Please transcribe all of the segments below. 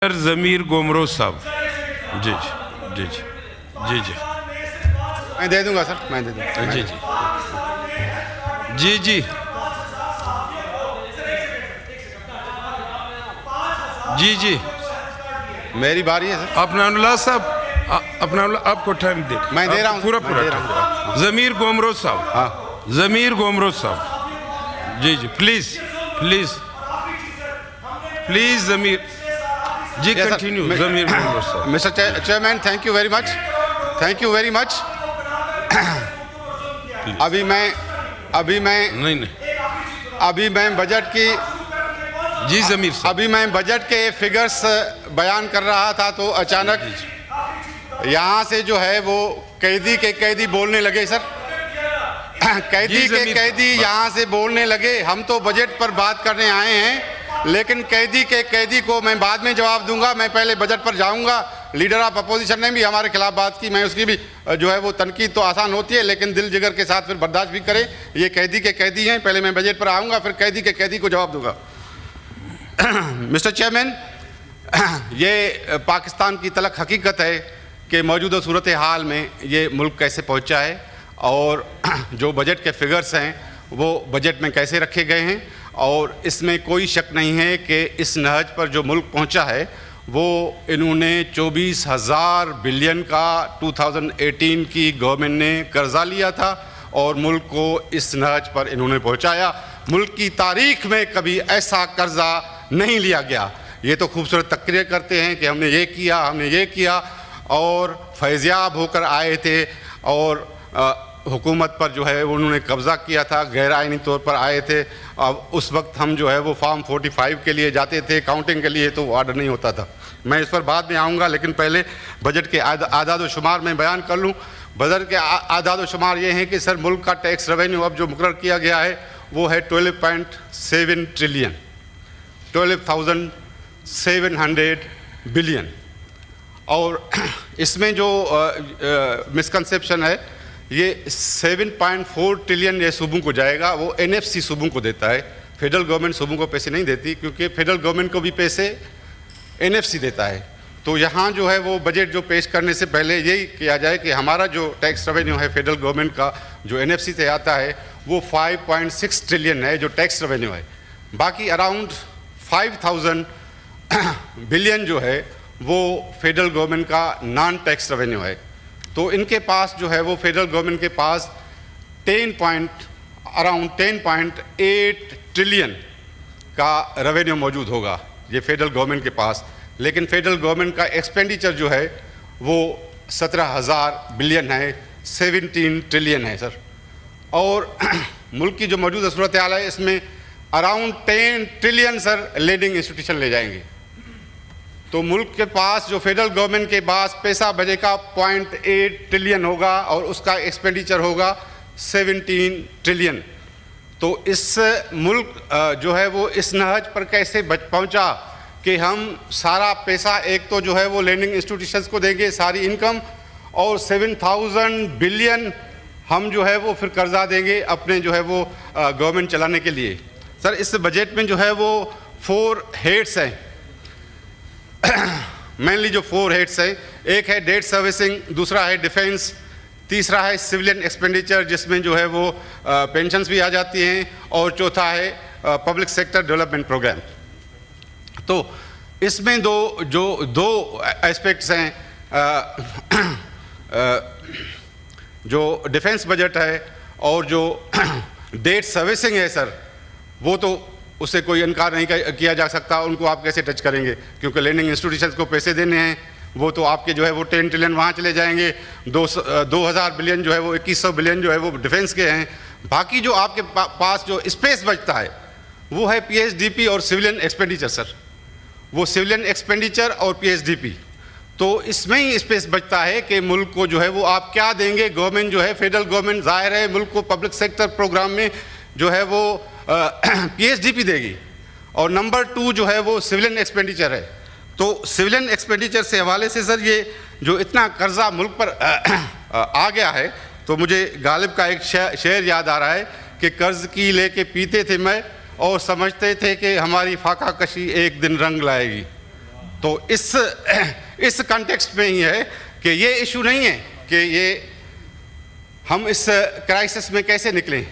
ज़मीर गोमरो साहब। जी जी जी जी जी मैं दे दूंगा सर, मैं दे दूंगा। जी जी जी जी जी मेरी बारी है सर। अपनाउल्लाह साहब, आपको टाइम दे, मैं दे रहा हूँ, पूरा मैं पूरा दे रहा हूँ। ज़मीर गोमरो साहब। हाँ ज़मीर गोमरो साहब, जी जी please please please Zameer ji Yes, sir. Continue. Zameer Gomro साहब। Mister chairman, thank you very much, thank you very much. अभी मैं नहीं बजट की जी ज़मीर साहब। अभी मैं बजट के फिगर्स बयान कर रहा था तो अचानक यहाँ से जो है वो कैदी के कैदी बोलने लगे सर। कैदी जी, के ज़मीर कैदी साहब। यहाँ से बोलने लगे। हम तो बजट पर बात करने आए हैं, लेकिन कैदी के कैदी को मैं बाद में जवाब दूंगा। मैं पहले बजट पर जाऊंगा। लीडर ऑफ अपोजिशन ने भी हमारे खिलाफ बात की, मैं उसकी भी जो है वो तनकीद तो आसान होती है, लेकिन दिल जिगर के साथ फिर बर्दाश्त भी करें। ये कैदी के कैदी हैं, पहले मैं बजट पर आऊँगा, फिर कैदी के कैदी को जवाब दूंगा। मिस्टर चेयरमैन, ये पाकिस्तान की तलख हकीकत है कि मौजूदा सूरत हाल में ये मुल्क कैसे पहुँचा है और जो बजट के फिगर्स हैं वो बजट में कैसे रखे गए हैं। और इसमें कोई शक नहीं है कि इस नहज पर जो मुल्क पहुंचा है वो इन्होंने 24,000 बिलियन का 2018 की गवर्नमेंट ने कर्जा लिया था और मुल्क को इस नहज पर इन्होंने पहुंचाया। मुल्क की तारीख में कभी ऐसा कर्जा नहीं लिया गया। ये तो खूबसूरत तकरीर करते हैं कि हमने ये किया, हमने ये किया, और फैज़याब होकर आए थे और हुकूमत पर जो है उन्होंने कब्ज़ा किया था, गैर आइनी तौर पर आए थे। अब उस वक्त हम जो है वो फॉर्म 45 के लिए जाते थे काउंटिंग के लिए, तो वो ऑर्डर नहीं होता था। मैं इस पर बाद में आऊँगा, लेकिन पहले बजट के आदाद व शुमार में बयान कर लूँ। बजट के आदाद व शुमार ये हैं कि सर मुल्क का टैक्स रेवेन्यू अब जो मुकर्रर किया गया है वो है 12.7 ट्रिलियन, 12,700 बिलियन। और इसमें जो मिसकंसेप्शन है, ये 7.4 ट्रिलियन ये सूबों को जाएगा, वो NFC सूबों को देता है। फेडरल गवर्नमेंट सूबों को पैसे नहीं देती, क्योंकि फेडरल गवर्नमेंट को भी पैसे NFC देता है। तो यहाँ जो है वो बजट जो पेश करने से पहले यही किया जाए कि हमारा जो टैक्स रेवेन्यू है फेडरल गवर्नमेंट का जो NFC से आता है वो 5.6 ट्रिलियन है जो टैक्स रेवेन्यू है। बाकी अराउंड 5,000 बिलियन जो है वो फेडरल गवर्नमेंट का नॉन टैक्स रेवेन्यू है। तो इनके पास जो है वो फेडरल गवर्नमेंट के पास अराउंड 10.8 ट्रिलियन का रेवेन्यू मौजूद होगा, ये फेडरल गवर्नमेंट के पास। लेकिन फेडरल गवर्नमेंट का एक्सपेंडिचर जो है वो 17,000 बिलियन है, 17 ट्रिलियन है सर। और मुल्क की जो मौजूदा सूरत हाल है इसमें around 10 trillion sir lending institution ले जाएंगे। तो मुल्क के पास जो फेडरल गवर्नमेंट के पास पैसा बजेगा 0.8 ट्रिलियन होगा और उसका एक्सपेंडिचर होगा 17 ट्रिलियन। तो इस मुल्क जो है वो इस नहज पर कैसे पहुंचा कि हम सारा पैसा एक तो जो है वो लैंडिंग इंस्टीट्यूशंस को देंगे सारी इनकम, और 7,000 बिलियन हम जो है वो फिर कर्जा देंगे अपने जो है वो गवर्नमेंट चलाने के लिए। सर इस बजट में जो है वो 4 हेड्स हैं, मेनली जो 4 हेड्स हैं, एक है डेट सर्विसिंग, दूसरा है डिफेंस, तीसरा है सिविलियन एक्सपेंडिचर जिसमें जो है वो पेंशन्स भी आ जाती हैं, और चौथा है पब्लिक सेक्टर डेवलपमेंट प्रोग्राम। तो इसमें दो एस्पेक्ट्स हैं। जो डिफेंस बजट है और जो डेट सर्विसिंग है सर, वो तो उससे कोई इनकार नहीं किया जा सकता। उनको आप कैसे टच करेंगे, क्योंकि लैंडिंग इंस्टीट्यूशंस को पैसे देने हैं, वो तो आपके जो है वो 10 ट्रिलियन वहाँ चले जाएंगे, 2,000 बिलियन जो है वो 2,100 बिलियन जो है वो डिफेंस के हैं। बाकी जो आपके पास जो स्पेस बचता है वो है PSDP और सिविलियन एक्सपेंडिचर सर, वो सिविलियन एक्सपेंडिचर और PSDP। तो इसमें ही स्पेस बचता है कि मुल्क को जो है वो आप क्या देंगे। गवर्नमेंट जो है फेडरल गवर्नमेंट ज़ाहिर है मुल्क को पब्लिक सेक्टर प्रोग्राम में जो है वो PSDP देगी, और नंबर 2 जो है वो सिविलियन एक्सपेंडिचर है। तो सिविलियन एक्सपेंडिचर से हवाले से सर ये जो इतना कर्जा मुल्क पर आ गया है, तो मुझे गालिब का एक शेर याद आ रहा है कि कर्ज की लेके पीते थे मैं और समझते थे कि हमारी फाका कशी एक दिन रंग लाएगी। तो इस कॉन्टेक्स्ट में ही है कि ये इशू नहीं है कि ये हम इस क्राइसिस में कैसे निकलें।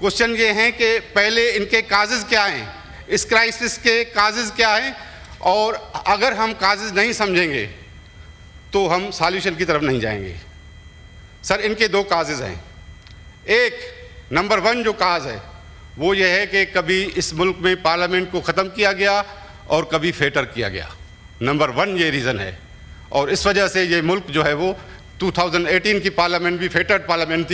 क्वेश्चन ये है कि पहले इनके काजेज़ क्या हैं, इस क्राइसिस के काजेज़ क्या हैं, और अगर हम काजेज़ नहीं समझेंगे तो हम सॉल्यूशन की तरफ नहीं जाएंगे। सर, इनके दो काजेज़ हैं। एक नंबर 1 जो काज है वो ये है कि कभी इस मुल्क में पार्लियामेंट को ख़त्म किया गया और कभी फेटर किया गया। नंबर 1 ये रीज़न है, और इस वजह से ये मुल्क जो है वो 2018 की पार्लियामेंट भी फेटर्ड पार्लियामेंट थी।